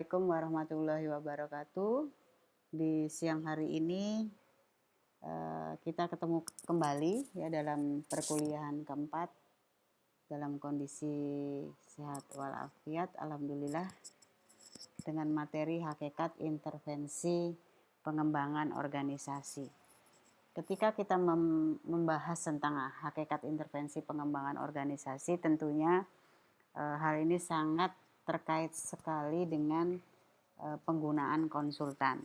Assalamualaikum warahmatullahi wabarakatuh. Di siang hari ini kita ketemu kembali ya dalam perkuliahan keempat dalam kondisi sehat walafiat, alhamdulillah, dengan materi hakikat intervensi pengembangan organisasi. Ketika kita membahas tentang hakikat intervensi pengembangan organisasi, tentunya hal ini sangat terkait sekali dengan penggunaan konsultan.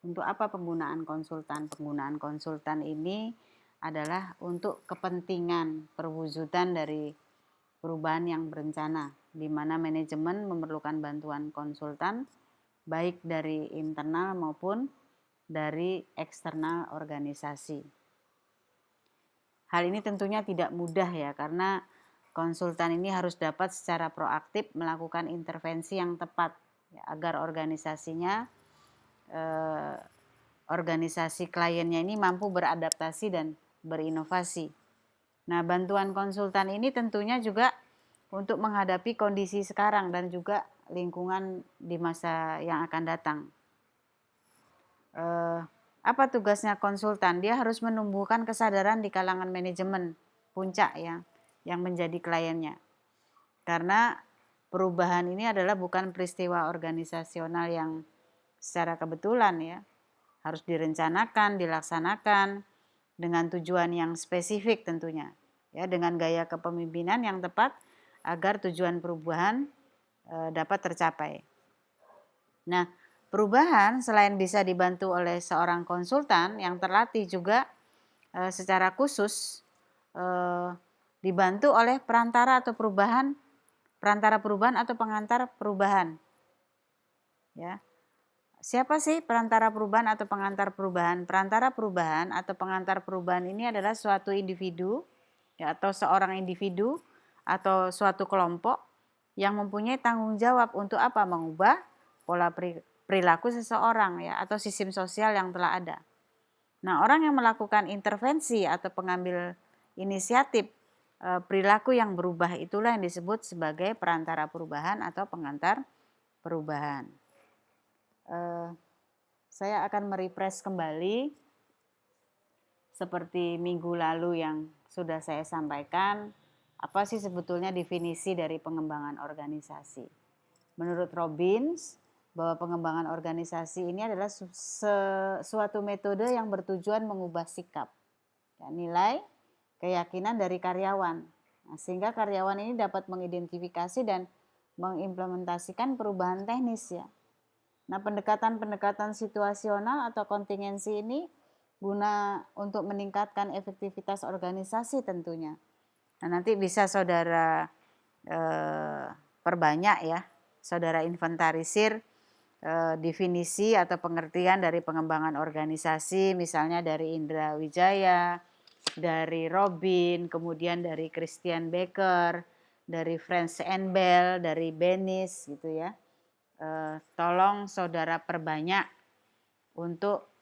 Untuk apa penggunaan konsultan? Penggunaan konsultan ini adalah untuk kepentingan perwujudan dari perubahan yang berencana, di mana manajemen memerlukan bantuan konsultan baik dari internal maupun dari eksternal organisasi. Hal ini tentunya tidak mudah ya, karena konsultan ini harus dapat secara proaktif melakukan intervensi yang tepat ya, agar organisasi kliennya ini mampu beradaptasi dan berinovasi. Nah, bantuan konsultan ini tentunya juga untuk menghadapi kondisi sekarang dan juga lingkungan di masa yang akan datang. Apa tugasnya konsultan? Dia harus menumbuhkan kesadaran di kalangan manajemen puncak ya, yang menjadi kliennya. Karena perubahan ini adalah bukan peristiwa organisasional yang secara kebetulan ya, harus direncanakan, dilaksanakan dengan tujuan yang spesifik tentunya, ya, dengan gaya kepemimpinan yang tepat agar tujuan perubahan dapat tercapai. Nah, perubahan selain bisa dibantu oleh seorang konsultan yang terlatih juga secara khusus dibantu oleh perantara perubahan atau pengantar perubahan. Ya. Siapa sih perantara perubahan atau pengantar perubahan? Perantara perubahan atau pengantar perubahan ini adalah suatu individu ya, atau seorang individu atau suatu kelompok yang mempunyai tanggung jawab untuk apa? Mengubah pola perilaku seseorang ya, atau sistem sosial yang telah ada. Nah, orang yang melakukan intervensi atau pengambil inisiatif perilaku yang berubah itulah yang disebut sebagai perantara perubahan atau pengantar perubahan. Saya akan merefresh kembali seperti minggu lalu yang sudah saya sampaikan, apa sih sebetulnya definisi dari pengembangan organisasi. Menurut Robbins, bahwa pengembangan organisasi ini adalah suatu metode yang bertujuan mengubah sikap, ya, nilai, keyakinan dari karyawan. Nah, sehingga karyawan ini dapat mengidentifikasi dan mengimplementasikan perubahan teknis ya. Nah, pendekatan-pendekatan situasional atau kontingensi ini guna untuk meningkatkan efektivitas organisasi tentunya. Nah, nanti bisa saudara perbanyak ya, saudara inventarisir definisi atau pengertian dari pengembangan organisasi, misalnya dari Indra Wijaya, dari Robin, kemudian dari Christian Baker, dari Franz Enbel, dari Benis gitu ya. Tolong saudara perbanyak untuk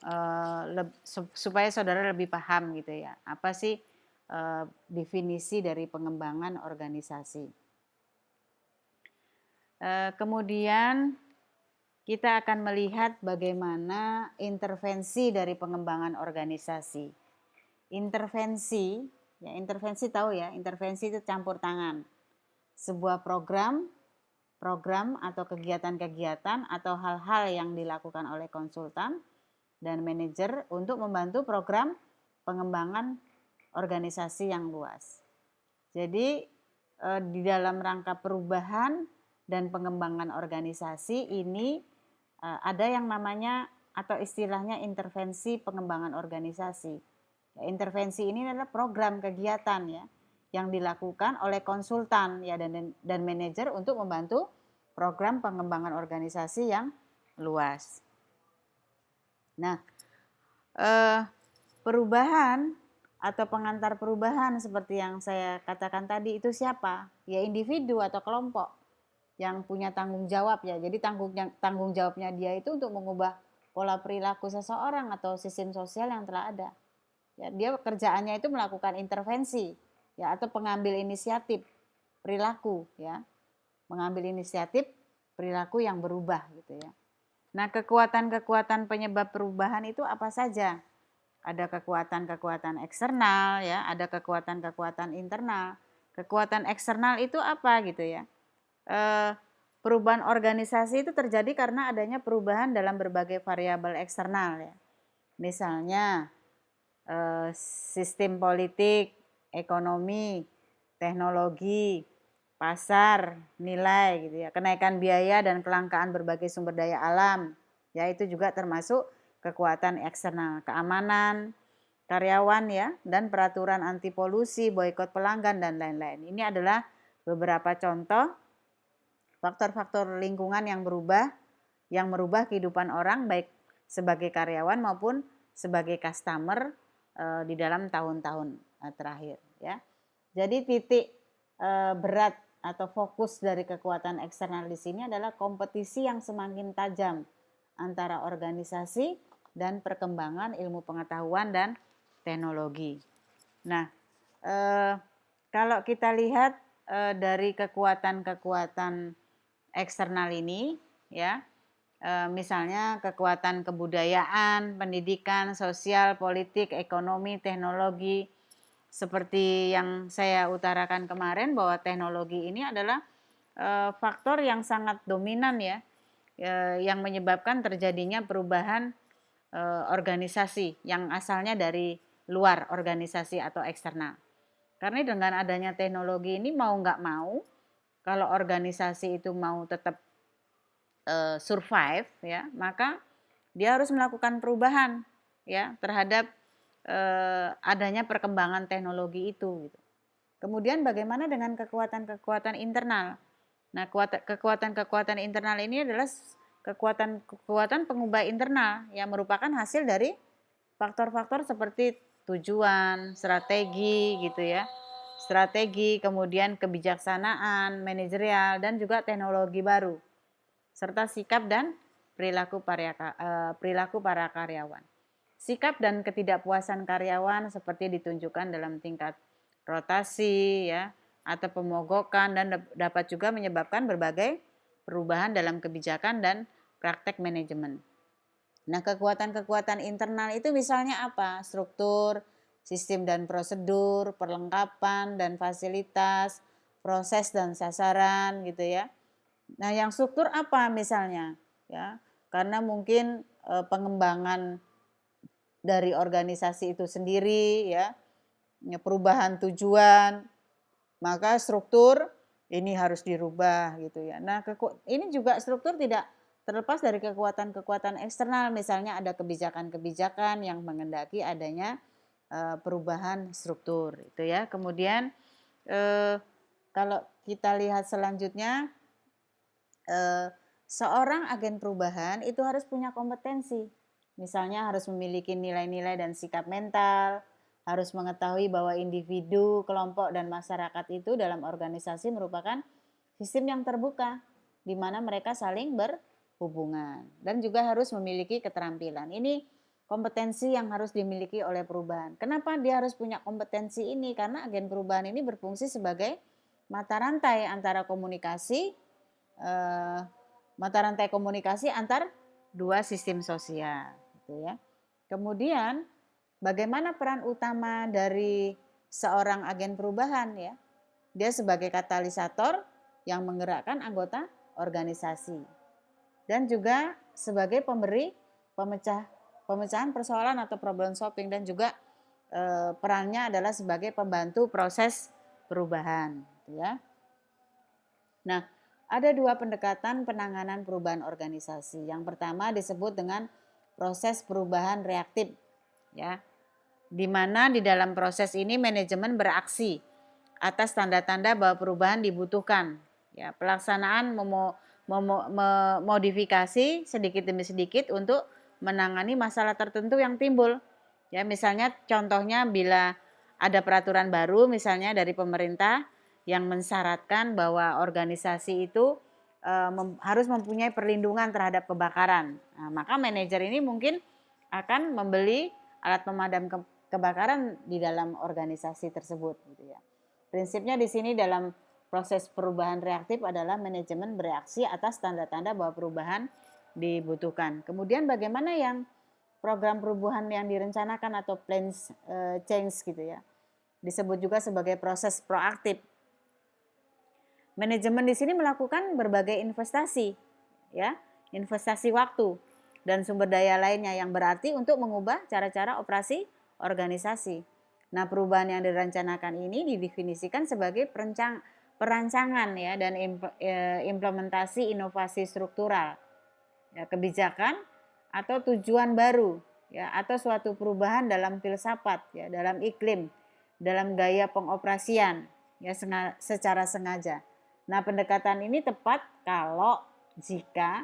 supaya saudara lebih paham gitu ya, apa sih definisi dari pengembangan organisasi. Kemudian kita akan melihat bagaimana intervensi dari pengembangan organisasi. Intervensi tahu ya, intervensi itu campur tangan. Sebuah program atau kegiatan-kegiatan atau hal-hal yang dilakukan oleh konsultan dan manajer untuk membantu program pengembangan organisasi yang luas. Jadi di dalam rangka perubahan dan pengembangan organisasi ini ada yang namanya atau istilahnya intervensi pengembangan organisasi. Ya, intervensi ini adalah program kegiatan ya yang dilakukan oleh konsultan ya dan manajer untuk membantu program pengembangan organisasi yang luas. Nah, perubahan atau pengantar perubahan seperti yang saya katakan tadi itu siapa? Ya individu atau kelompok yang punya tanggung jawab ya. Jadi tanggung jawabnya dia itu untuk mengubah pola perilaku seseorang atau sistem sosial yang telah ada. Ya, dia kerjaannya itu melakukan intervensi ya atau pengambil inisiatif perilaku ya. Mengambil inisiatif perilaku yang berubah gitu ya. Nah, kekuatan-kekuatan penyebab perubahan itu apa saja? Ada kekuatan-kekuatan eksternal ya, ada kekuatan-kekuatan internal. Kekuatan eksternal itu apa gitu ya? Perubahan organisasi itu terjadi karena adanya perubahan dalam berbagai variabel eksternal ya. Misalnya sistem politik, ekonomi, teknologi, pasar, nilai gitu ya, kenaikan biaya dan kelangkaan berbagai sumber daya alam, ya itu juga termasuk kekuatan eksternal, keamanan karyawan ya, dan peraturan anti polusi, boikot pelanggan dan lain-lain. Ini adalah beberapa contoh faktor-faktor lingkungan yang merubah kehidupan orang baik sebagai karyawan maupun sebagai customer di dalam tahun-tahun terakhir ya. Jadi titik berat atau fokus dari kekuatan eksternal di sini adalah kompetisi yang semakin tajam antara organisasi dan perkembangan ilmu pengetahuan dan teknologi. Nah, kalau kita lihat dari kekuatan-kekuatan eksternal ini, ya, misalnya kekuatan kebudayaan, pendidikan, sosial, politik, ekonomi, teknologi. Seperti yang saya utarakan kemarin bahwa teknologi ini adalah faktor yang sangat dominan ya, yang menyebabkan terjadinya perubahan organisasi yang asalnya dari luar organisasi atau eksternal. Karena dengan adanya teknologi ini mau nggak mau, kalau organisasi itu mau tetap survive ya, maka dia harus melakukan perubahan ya terhadap adanya perkembangan teknologi itu gitu. Kemudian bagaimana dengan kekuatan-kekuatan internal? Nah, kekuatan-kekuatan internal ini adalah kekuatan pengubah internal yang merupakan hasil dari faktor-faktor seperti tujuan, strategi gitu ya. Strategi, kemudian kebijaksanaan, manajerial dan juga teknologi baru serta sikap dan perilaku para karyawan. Sikap dan ketidakpuasan karyawan seperti ditunjukkan dalam tingkat rotasi ya atau pemogokan dan dapat juga menyebabkan berbagai perubahan dalam kebijakan dan praktek manajemen. Nah, kekuatan-kekuatan internal itu misalnya apa? Struktur, sistem dan prosedur, perlengkapan dan fasilitas, proses dan sasaran gitu ya. Nah, yang struktur apa misalnya? Ya, karena mungkin pengembangan dari organisasi itu sendiri ya, perubahan tujuan, maka struktur ini harus dirubah gitu ya. Nah, ini juga struktur tidak terlepas dari kekuatan-kekuatan eksternal, misalnya ada kebijakan-kebijakan yang menghendaki adanya perubahan struktur itu ya. Kemudian kalau kita lihat selanjutnya, seorang agen perubahan itu harus punya kompetensi. Misalnya harus memiliki nilai-nilai dan sikap mental, harus mengetahui bahwa individu, kelompok, dan masyarakat itu dalam organisasi merupakan sistem yang terbuka, di mana mereka saling berhubungan. Dan juga harus memiliki keterampilan. Ini kompetensi yang harus dimiliki oleh perubahan. Kenapa dia harus punya kompetensi ini? Karena agen perubahan ini berfungsi sebagai mata rantai antara komunikasi, antar dua sistem sosial gitu ya. Kemudian bagaimana peran utama dari seorang agen perubahan ya? Dia sebagai katalisator yang menggerakkan anggota organisasi dan juga sebagai pemberi pemecahan persoalan atau problem solving, dan juga perannya adalah sebagai pembantu proses perubahan gitu ya. Nah, ada dua pendekatan penanganan perubahan organisasi. Yang pertama disebut dengan proses perubahan reaktif ya, di mana di dalam proses ini manajemen beraksi atas tanda-tanda bahwa perubahan dibutuhkan ya, pelaksanaan memodifikasi sedikit demi sedikit untuk menangani masalah tertentu yang timbul ya. Misalnya contohnya bila ada peraturan baru misalnya dari pemerintah yang mensyaratkan bahwa organisasi itu harus mempunyai perlindungan terhadap kebakaran. Nah, maka manajer ini mungkin akan membeli alat pemadam kebakaran di dalam organisasi tersebut gitu ya. Prinsipnya di sini dalam proses perubahan reaktif adalah manajemen bereaksi atas tanda-tanda bahwa perubahan dibutuhkan. Kemudian bagaimana yang program perubahan yang direncanakan atau plans change gitu ya. Disebut juga sebagai proses proaktif. Manajemen di sini melakukan berbagai investasi ya, investasi waktu dan sumber daya lainnya yang berarti untuk mengubah cara-cara operasi organisasi. Nah, perubahan yang direncanakan ini didefinisikan sebagai perancangan ya dan implementasi inovasi struktural, ya, kebijakan atau tujuan baru ya atau suatu perubahan dalam filsafat ya, dalam iklim, dalam gaya pengoperasian ya secara sengaja. Nah, pendekatan ini tepat jika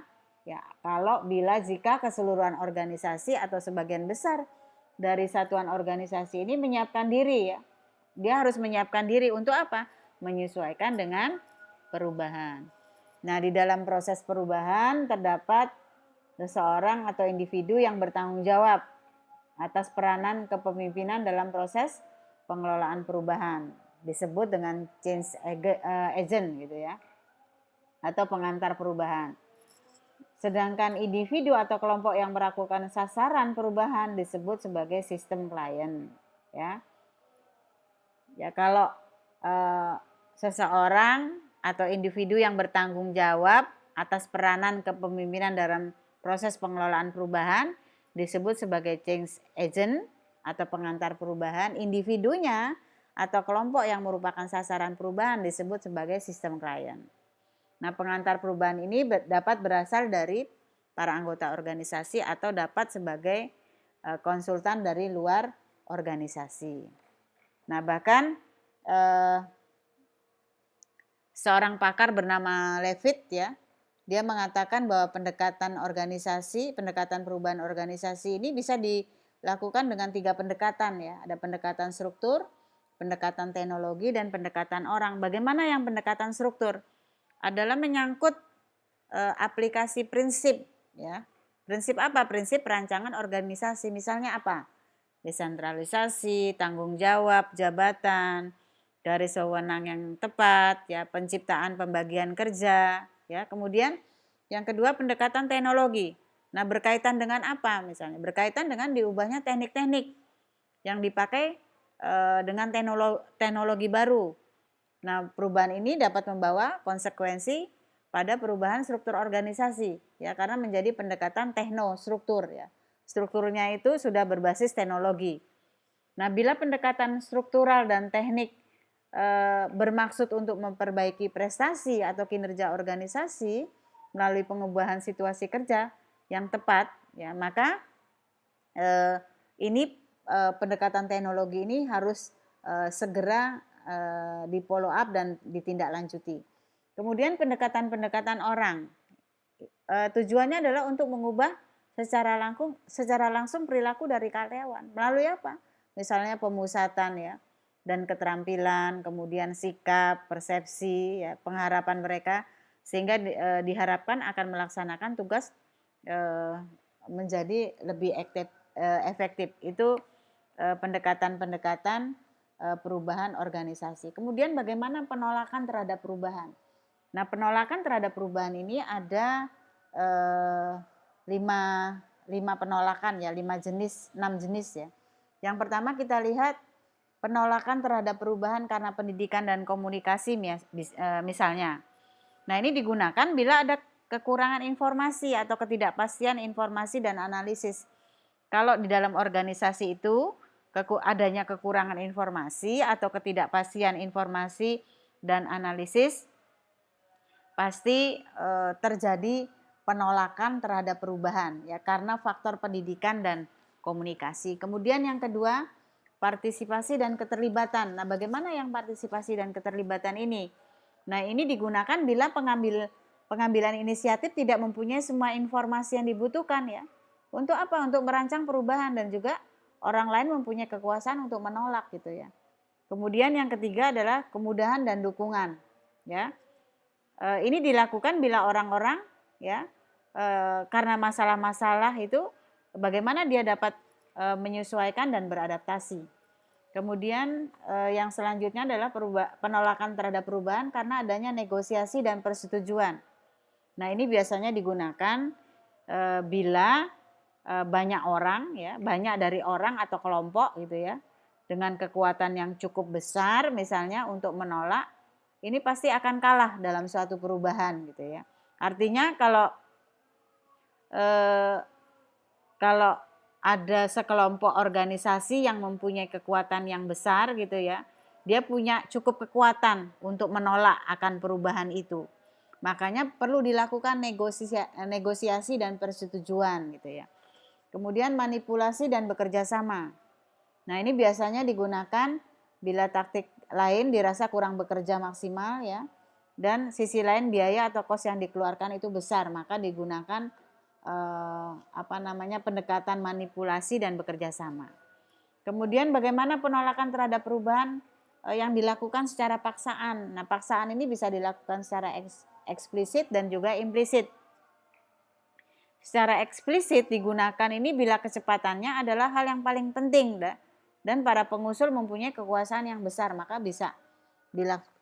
keseluruhan organisasi atau sebagian besar dari satuan organisasi ini menyiapkan diri ya. Dia harus menyiapkan diri untuk apa? Menyesuaikan dengan perubahan. Nah, di dalam proses perubahan terdapat seseorang atau individu yang bertanggung jawab atas peranan kepemimpinan dalam proses pengelolaan perubahan. Disebut dengan change agent gitu ya, atau pengantar perubahan. Sedangkan individu atau kelompok yang melakukan sasaran perubahan disebut sebagai sistem klien ya. Ya, kalau seseorang atau individu yang bertanggung jawab atas peranan kepemimpinan dalam proses pengelolaan perubahan disebut sebagai change agent atau pengantar perubahan. Individunya atau kelompok yang merupakan sasaran perubahan disebut sebagai sistem klien. Nah, pengantar perubahan ini dapat berasal dari para anggota organisasi atau dapat sebagai konsultan dari luar organisasi. Nah, bahkan seorang pakar bernama Levitt ya, dia mengatakan bahwa pendekatan perubahan organisasi ini bisa dilakukan dengan 3 pendekatan ya. Ada pendekatan struktur, pendekatan teknologi, dan pendekatan orang. Bagaimana yang pendekatan struktur? Adalah menyangkut aplikasi prinsip ya. Prinsip apa? Prinsip perancangan organisasi. Misalnya apa? Desentralisasi, tanggung jawab jabatan, garis wewenang yang tepat ya, penciptaan pembagian kerja ya. Kemudian yang kedua pendekatan teknologi. Nah, berkaitan dengan apa? Misalnya berkaitan dengan diubahnya teknik-teknik yang dipakai dengan teknologi baru. Nah, perubahan ini dapat membawa konsekuensi pada perubahan struktur organisasi ya, karena menjadi pendekatan teknostruktur ya. Strukturnya itu sudah berbasis teknologi. Nah, bila pendekatan struktural dan teknik bermaksud untuk memperbaiki prestasi atau kinerja organisasi melalui pengubahan situasi kerja yang tepat ya, maka pendekatan teknologi ini harus segera di follow up dan ditindaklanjuti. Kemudian pendekatan orang, tujuannya adalah untuk mengubah secara langsung perilaku dari karyawan melalui apa? Misalnya pemusatan ya dan keterampilan, kemudian sikap, persepsi, ya, pengharapan mereka sehingga diharapkan akan melaksanakan tugas menjadi lebih efektif. Itu pendekatan-pendekatan perubahan organisasi. Kemudian bagaimana penolakan terhadap perubahan? Nah, penolakan terhadap perubahan ini ada 5 penolakan ya, 6 jenis ya. Yang pertama kita lihat penolakan terhadap perubahan karena pendidikan dan komunikasi misalnya. Nah, ini digunakan bila ada kekurangan informasi atau ketidakpastian informasi dan analisis. Kalau di dalam organisasi itu adanya kekurangan informasi atau ketidakpastian informasi dan analisis, pasti terjadi penolakan terhadap perubahan ya, karena faktor pendidikan dan komunikasi. Kemudian yang kedua, partisipasi dan keterlibatan. Nah, bagaimana yang partisipasi dan keterlibatan ini? Nah, ini digunakan bila pengambilan inisiatif tidak mempunyai semua informasi yang dibutuhkan ya. Untuk apa? Untuk merancang perubahan dan juga orang lain mempunyai kekuasaan untuk menolak gitu ya. Kemudian yang ketiga adalah kemudahan dan dukungan ya. Ini dilakukan bila orang-orang ya karena masalah-masalah itu bagaimana dia dapat menyesuaikan dan beradaptasi. Kemudian yang selanjutnya adalah penolakan terhadap perubahan karena adanya negosiasi dan persetujuan. Nah, ini biasanya digunakan bila banyak orang ya, banyak dari orang atau kelompok gitu ya, dengan kekuatan yang cukup besar misalnya untuk menolak, ini pasti akan kalah dalam suatu perubahan gitu ya. Artinya kalau ada sekelompok organisasi yang mempunyai kekuatan yang besar gitu ya, dia punya cukup kekuatan untuk menolak akan perubahan itu. Makanya perlu dilakukan negosiasi dan persetujuan gitu ya. Kemudian manipulasi dan bekerja sama. Nah, ini biasanya digunakan bila taktik lain dirasa kurang bekerja maksimal ya. Dan sisi lain biaya atau kos yang dikeluarkan itu besar, maka digunakan pendekatan manipulasi dan bekerja sama. Kemudian bagaimana penolakan terhadap perubahan yang dilakukan secara paksaan. Nah, paksaan ini bisa dilakukan secara eksplisit dan juga implisit. Secara eksplisit digunakan ini bila kecepatannya adalah hal yang paling penting dan para pengusul mempunyai kekuasaan yang besar, maka bisa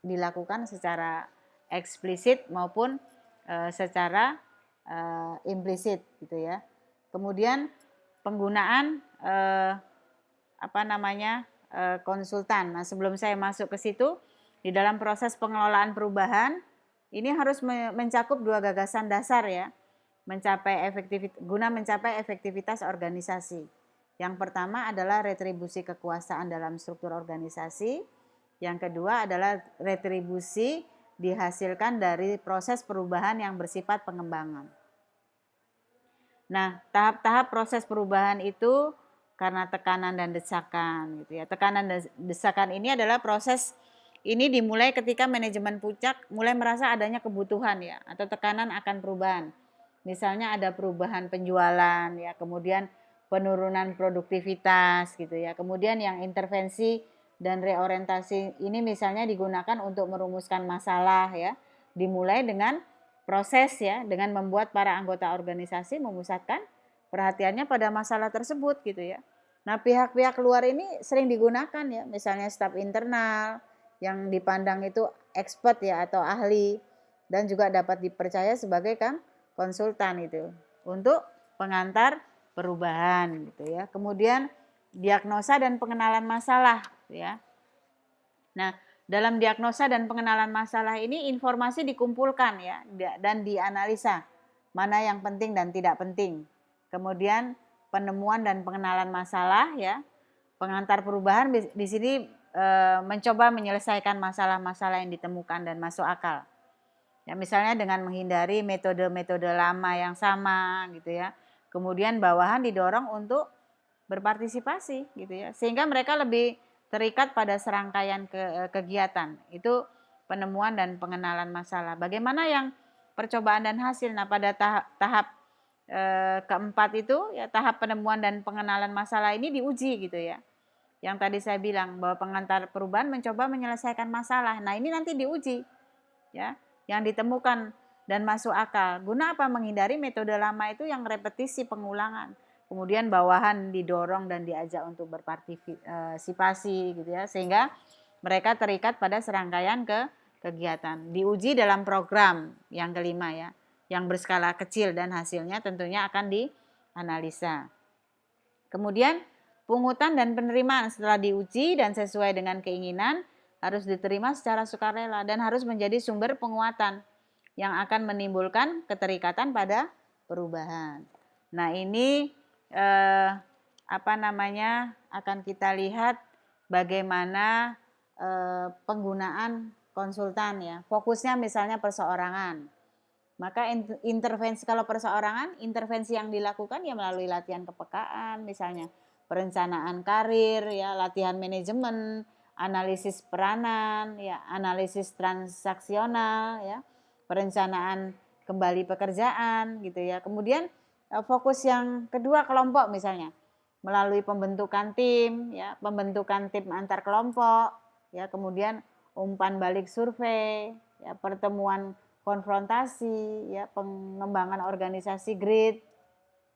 dilakukan secara eksplisit maupun secara implisit gitu ya. Kemudian penggunaan konsultan. Nah, sebelum saya masuk ke situ, di dalam proses pengelolaan perubahan ini harus mencakup dua gagasan dasar ya, guna mencapai efektivitas organisasi. Yang pertama adalah retribusi kekuasaan dalam struktur organisasi. Yang kedua adalah retribusi dihasilkan dari proses perubahan yang bersifat pengembangan. Nah, tahap-tahap proses perubahan itu karena tekanan dan desakan gitu ya. Tekanan dan desakan ini adalah proses ini dimulai ketika manajemen puncak mulai merasa adanya kebutuhan ya atau tekanan akan perubahan. Misalnya ada perubahan penjualan ya, kemudian penurunan produktivitas gitu ya. Kemudian yang intervensi dan reorientasi ini misalnya digunakan untuk merumuskan masalah ya. Dimulai dengan proses ya, dengan membuat para anggota organisasi memusatkan perhatiannya pada masalah tersebut gitu ya. Nah, pihak-pihak luar ini sering digunakan ya, misalnya staf internal yang dipandang itu expert ya atau ahli dan juga dapat dipercaya sebagai konsultan itu untuk pengantar perubahan gitu ya. Kemudian diagnosa dan pengenalan masalah ya. Nah, dalam diagnosa dan pengenalan masalah ini informasi dikumpulkan ya dan dianalisa mana yang penting dan tidak penting. Kemudian penemuan dan pengenalan masalah ya. Pengantar perubahan di sini mencoba menyelesaikan masalah-masalah yang ditemukan dan masuk akal. Ya, misalnya dengan menghindari metode-metode lama yang sama gitu ya. Kemudian bawahan didorong untuk berpartisipasi gitu ya. Sehingga mereka lebih terikat pada serangkaian kegiatan. Itu penemuan dan pengenalan masalah. Bagaimana yang percobaan dan hasil? Nah, pada tahap keempat itu ya tahap penemuan dan pengenalan masalah ini diuji gitu ya. Yang tadi saya bilang bahwa pengantar perubahan mencoba menyelesaikan masalah. Nah, ini nanti diuji ya, yang ditemukan dan masuk akal. Guna apa? Menghindari metode lama itu yang repetisi pengulangan. Kemudian bawahan didorong dan diajak untuk berpartisipasi gitu ya, sehingga mereka terikat pada serangkaian kegiatan. Diuji dalam program yang kelima ya, yang berskala kecil dan hasilnya tentunya akan dianalisa. Kemudian pungutan dan penerimaan setelah diuji dan sesuai dengan keinginan harus diterima secara sukarela dan harus menjadi sumber penguatan yang akan menimbulkan keterikatan pada perubahan. Nah, ini akan kita lihat bagaimana penggunaan konsultan ya. Fokusnya misalnya perseorangan. Maka intervensi kalau perseorangan, intervensi yang dilakukan ya melalui latihan kepekaan, misalnya perencanaan karir ya, latihan manajemen, analisis peranan ya, analisis transaksional ya, perencanaan kembali pekerjaan gitu ya. Kemudian fokus yang kedua kelompok misalnya melalui pembentukan tim ya, pembentukan tim antar kelompok ya, kemudian umpan balik survei ya, pertemuan konfrontasi ya, pengembangan organisasi grid.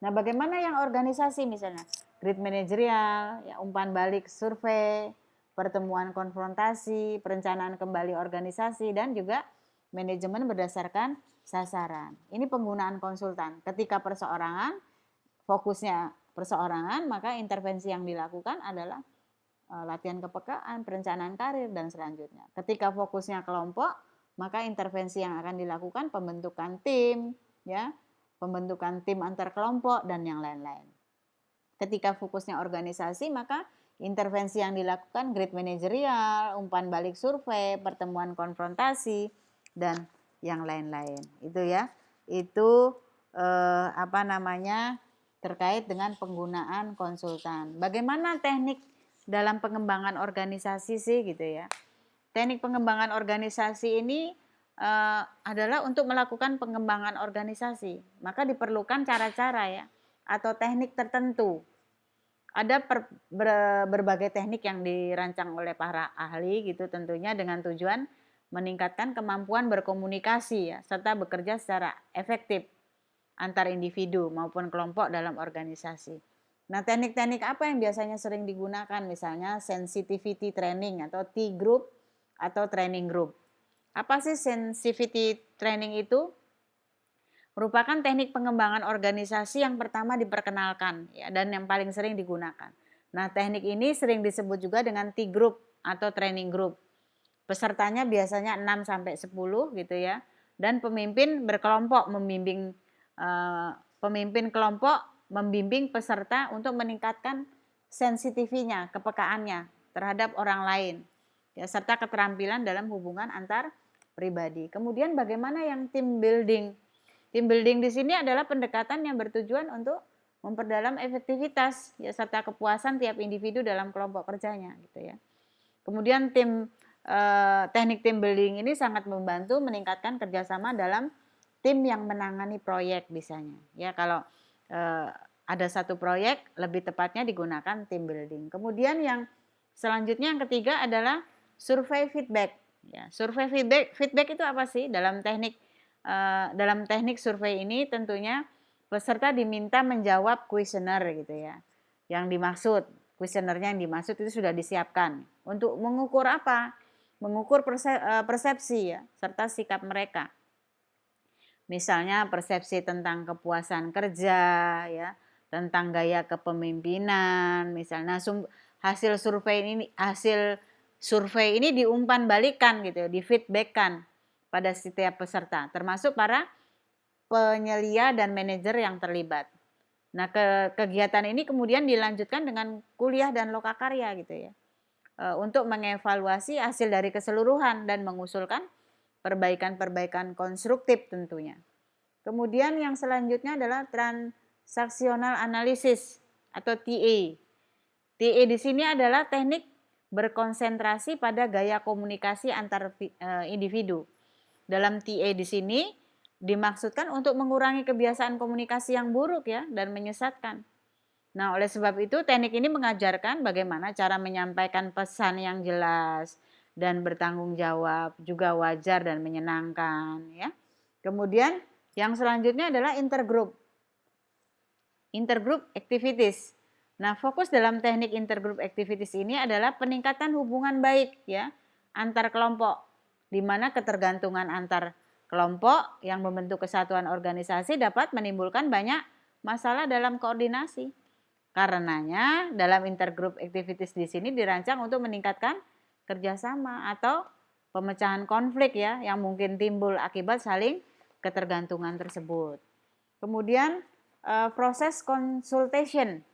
Nah, bagaimana yang organisasi misalnya grid manajerial ya, umpan balik survei pertemuan konfrontasi, perencanaan kembali organisasi, dan juga manajemen berdasarkan sasaran. Ini penggunaan konsultan. Ketika perseorangan, fokusnya perseorangan, maka intervensi yang dilakukan adalah latihan kepekaan, perencanaan karir, dan selanjutnya. Ketika fokusnya kelompok, maka intervensi yang akan dilakukan pembentukan tim, ya, pembentukan tim antar kelompok, dan yang lain-lain. Ketika fokusnya organisasi, maka intervensi yang dilakukan grid manajerial, umpan balik survei, pertemuan konfrontasi, dan yang lain-lain. Itu ya, itu terkait dengan penggunaan konsultan. Bagaimana teknik dalam pengembangan organisasi sih gitu ya? Teknik pengembangan organisasi ini adalah untuk melakukan pengembangan organisasi. Maka diperlukan cara-cara ya atau teknik tertentu. Ada berbagai teknik yang dirancang oleh para ahli gitu tentunya dengan tujuan meningkatkan kemampuan berkomunikasi ya serta bekerja secara efektif antar individu maupun kelompok dalam organisasi. Nah, teknik-teknik apa yang biasanya sering digunakan? Misalnya sensitivity training atau T-group atau training group. Apa sih sensitivity training itu? Merupakan teknik pengembangan organisasi yang pertama diperkenalkan ya, dan yang paling sering digunakan. Nah, teknik ini sering disebut juga dengan T-group atau training group. Pesertanya biasanya 6 sampai 10 gitu ya. Dan pemimpin berkelompok pemimpin kelompok membimbing peserta untuk meningkatkan sensitivitasnya, kepekaannya terhadap orang lain. Ya, serta keterampilan dalam hubungan antar pribadi. Kemudian bagaimana yang team building? Team building di sini adalah pendekatan yang bertujuan untuk memperdalam efektivitas ya serta kepuasan tiap individu dalam kelompok kerjanya gitu ya. Kemudian teknik team building ini sangat membantu meningkatkan kerjasama dalam tim yang menangani proyek misalnya. Ya kalau ada satu proyek lebih tepatnya digunakan team building. Kemudian yang selanjutnya yang ketiga adalah survei feedback. Ya, survei feedback itu apa sih? Dalam teknik survei ini tentunya peserta diminta menjawab kuesioner gitu ya. Yang dimaksud, kuesionernya yang dimaksud itu sudah disiapkan. Untuk mengukur apa? Mengukur persepsi ya, serta sikap mereka. Misalnya persepsi tentang kepuasan kerja ya, tentang gaya kepemimpinan, misalnya hasil survei ini diumpan balikan gitu, difeedbackkan pada setiap peserta, termasuk para penyelia dan manajer yang terlibat. Nah, kegiatan ini kemudian dilanjutkan dengan kuliah dan lokakarya gitu ya, untuk mengevaluasi hasil dari keseluruhan dan mengusulkan perbaikan-perbaikan konstruktif tentunya. Kemudian yang selanjutnya adalah transaksional analysis atau TA. TA di sini adalah teknik berkonsentrasi pada gaya komunikasi antar individu. Dalam TA di sini dimaksudkan untuk mengurangi kebiasaan komunikasi yang buruk ya dan menyesatkan. Nah, oleh sebab itu teknik ini mengajarkan bagaimana cara menyampaikan pesan yang jelas dan bertanggung jawab, juga wajar dan menyenangkan ya. Kemudian yang selanjutnya adalah intergroup activities. Nah, fokus dalam teknik intergroup activities ini adalah peningkatan hubungan baik ya antar kelompok, di mana ketergantungan antar kelompok yang membentuk kesatuan organisasi dapat menimbulkan banyak masalah dalam koordinasi. Karenanya dalam intergroup activities di sini dirancang untuk meningkatkan kerjasama atau pemecahan konflik ya yang mungkin timbul akibat saling ketergantungan tersebut. Kemudian proses consultation.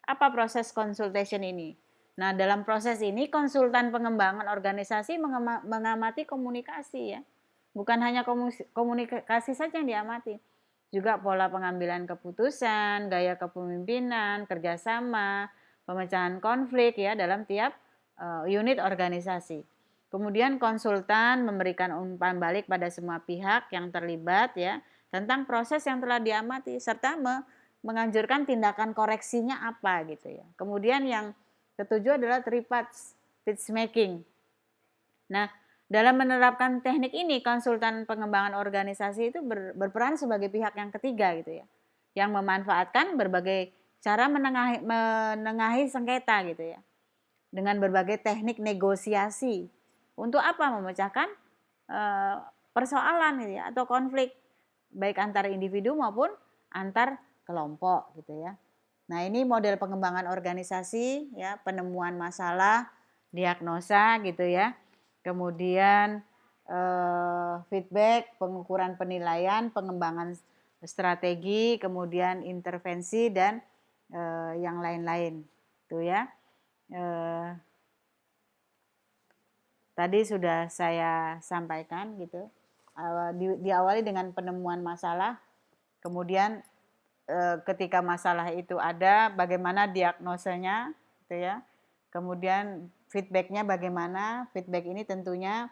Apa proses consultation ini? Nah, dalam proses ini konsultan pengembangan organisasi mengamati komunikasi ya. Bukan hanya komunikasi saja yang diamati, juga pola pengambilan keputusan, gaya kepemimpinan, kerjasama, pemecahan konflik ya dalam tiap unit organisasi. Kemudian konsultan memberikan umpan balik pada semua pihak yang terlibat ya tentang proses yang telah diamati serta menganjurkan tindakan koreksinya apa gitu ya. Kemudian yang ketujuh adalah tripartite pitch making. Nah, dalam menerapkan teknik ini, konsultan pengembangan organisasi itu berperan sebagai pihak yang ketiga gitu ya, yang memanfaatkan berbagai cara menengahi sengketa gitu ya. dengan berbagai teknik negosiasi. Untuk apa? Memecahkan persoalan gitu ya, atau konflik baik antar individu maupun antar kelompok gitu ya. Nah, ini model pengembangan organisasi ya, penemuan masalah, diagnosa gitu ya. Kemudian feedback, pengukuran penilaian, pengembangan strategi, kemudian intervensi dan yang lain-lain. Tuh ya. Tadi sudah saya sampaikan gitu. Diawali dengan penemuan masalah, kemudian ketika masalah itu ada, bagaimana diagnosanya, gitu ya. Kemudian feedbacknya bagaimana? Feedback ini tentunya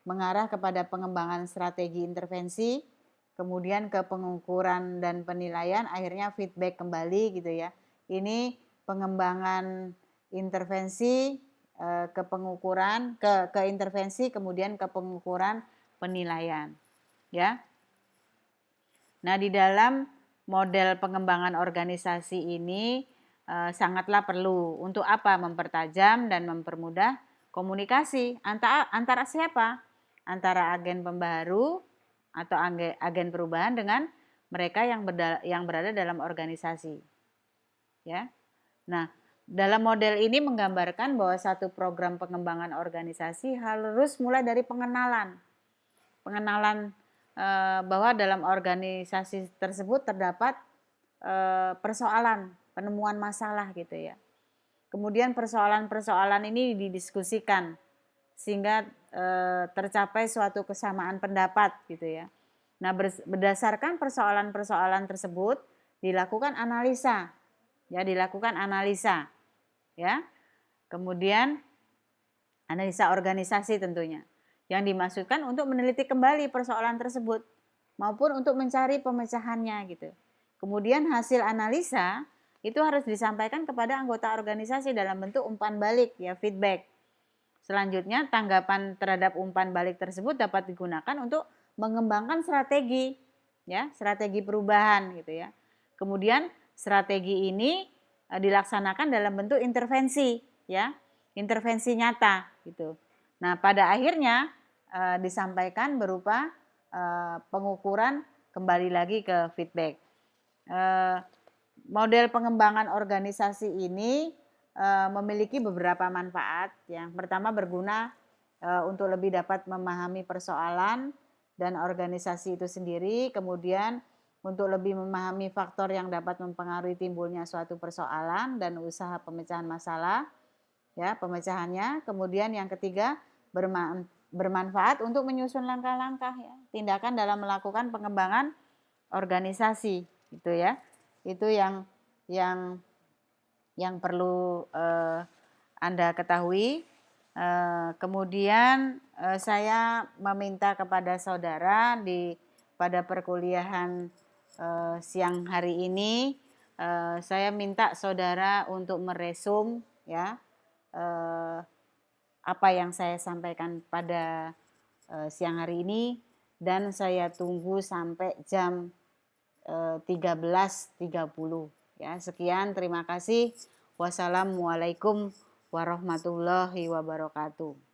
mengarah kepada pengembangan strategi intervensi, kemudian ke pengukuran dan penilaian, akhirnya feedback kembali gitu ya. Ini pengembangan intervensi ke pengukuran, ke intervensi, kemudian ke pengukuran penilaian, ya. Nah, di dalam model pengembangan organisasi ini sangatlah perlu. Untuk apa? Mempertajam dan mempermudah komunikasi antara siapa? Antara agen pembaharu atau agen perubahan dengan mereka yang berada dalam organisasi. Ya. Nah, dalam model ini menggambarkan bahwa satu program pengembangan organisasi harus mulai dari pengenalan bahwa dalam organisasi tersebut terdapat persoalan, penemuan masalah gitu ya. Kemudian persoalan-persoalan ini didiskusikan sehingga tercapai suatu kesamaan pendapat gitu ya. Nah, berdasarkan persoalan-persoalan tersebut dilakukan analisa. Ya. Kemudian analisa organisasi tentunya, yang dimaksudkan untuk meneliti kembali persoalan tersebut maupun untuk mencari pemecahannya gitu. Kemudian hasil analisa itu harus disampaikan kepada anggota organisasi dalam bentuk umpan balik ya, feedback. Selanjutnya tanggapan terhadap umpan balik tersebut dapat digunakan untuk mengembangkan strategi ya, strategi perubahan gitu ya. Kemudian strategi ini dilaksanakan dalam bentuk intervensi ya, intervensi nyata gitu. Nah, pada akhirnya disampaikan berupa pengukuran kembali lagi ke feedback. Model pengembangan organisasi ini memiliki beberapa manfaat. Yang pertama, berguna untuk lebih dapat memahami persoalan dan organisasi itu sendiri, kemudian untuk lebih memahami faktor yang dapat mempengaruhi timbulnya suatu persoalan dan usaha pemecahan masalah, ya, pemecahannya. Kemudian yang ketiga, bermanfaat untuk menyusun langkah-langkah ya, tindakan dalam melakukan pengembangan organisasi, gitu ya. Itu yang perlu Anda ketahui. Kemudian saya meminta kepada saudara pada perkuliahan siang hari ini, saya minta saudara untuk meresum ya apa yang saya sampaikan pada siang hari ini, dan saya tunggu sampai jam 13.30 ya. Sekian, terima kasih. Wassalamualaikum warahmatullahi wabarakatuh.